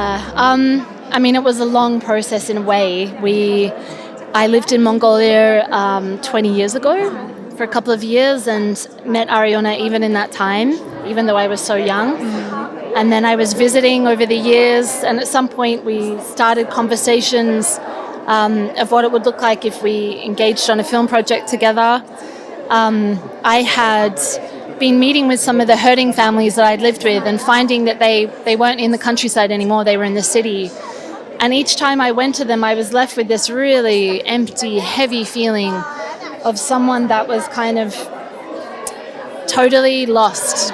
I mean, it was a long process in a way. I lived in Mongolia 20 years ago for a couple of years and met Ariona even in that time, even though I was so young. And then I was visiting over the years, and at some point we started conversations of what it would look like if we engaged on a film project together. I had been meeting with some of the herding families that I'd lived with and finding that they weren't in the countryside anymore, they were in the city. And each time I went to them, I was left with this really empty, heavy feeling of someone that was kind of totally lost,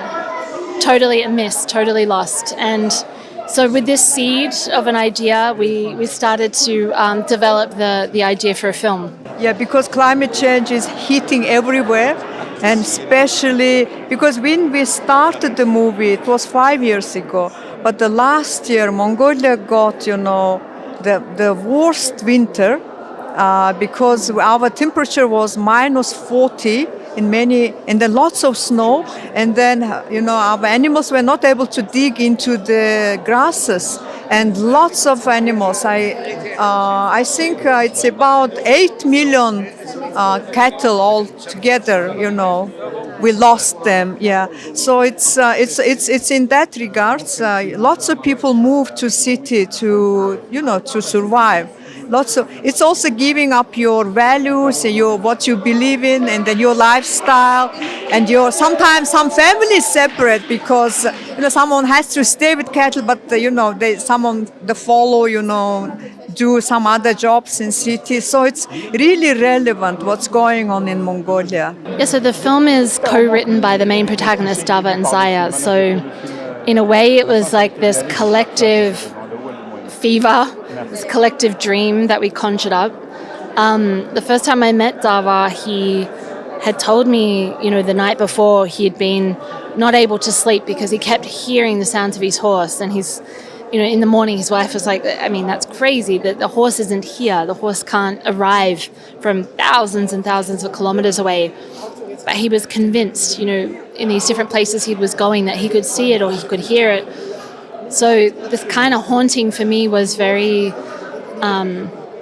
totally amiss, totally lost. And so with this seed of an idea, we started to develop the idea for a film. Yeah, because climate change is hitting everywhere, and especially because when we started the movie, it was 5 years ago, but the last year Mongolia got, the worst winter because our temperature was minus 40 and then lots of snow, and then our animals were not able to dig into the grasses, and lots of animals. I think it's about 8 million cattle all together. We lost them. Yeah, so it's in that regards. Lots of people move to city to survive. It's also giving up your values, what you believe in, and then your lifestyle, and sometimes some families separate because someone has to stay with cattle, but someone follow do some other jobs in cities. So it's really relevant what's going on in Mongolia. Yeah, so the film is co-written by the main protagonists, Dava and Zaya. So in a way, it was like this collective fever, this collective dream that we conjured up. The first time I met Dava, he had told me, the night before he had been not able to sleep because he kept hearing the sounds of his horse. And in the morning, his wife was like, I mean, that's crazy that the horse isn't here. The horse can't arrive from thousands and thousands of kilometers away. But he was convinced, in these different places he was going, that he could see it or he could hear it. So this kind of haunting for me was very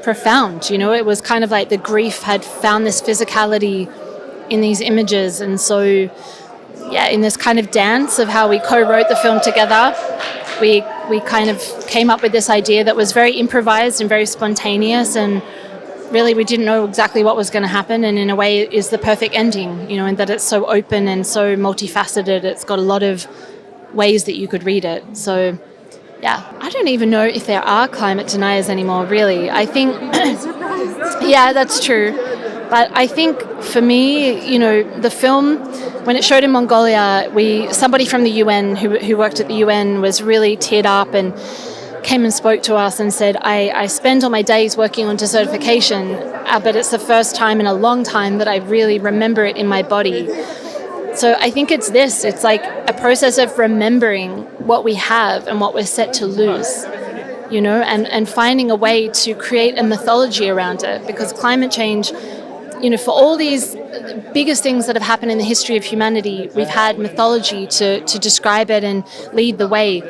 profound. It was kind of like the grief had found this physicality in these images. And so, yeah, in this kind of dance of how we co-wrote the film together, we kind of came up with this idea that was very improvised and very spontaneous, and really we didn't know exactly what was going to happen, and in a way it is the perfect ending, in that it's so open and so multifaceted. It's got a lot of ways that you could read it. So yeah, I don't even know if there are climate deniers anymore, really. I think yeah, that's true. But I think for me, the film, when it showed in Mongolia, somebody from the UN who worked at the UN was really teared up and came and spoke to us and said, I spend all my days working on desertification, but it's the first time in a long time that I really remember it in my body. So I think it's like a process of remembering what we have and what we're set to lose, and finding a way to create a mythology around it, because climate change, for all these biggest things that have happened in the history of humanity, we've had mythology to describe it and lead the way.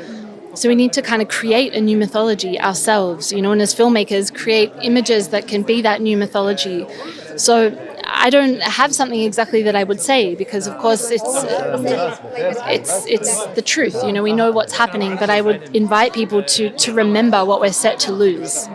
So we need to kind of create a new mythology ourselves, and as filmmakers, create images that can be that new mythology. So I don't have something exactly that I would say, because of course it's the truth. We know what's happening, but I would invite people to remember what we're set to lose.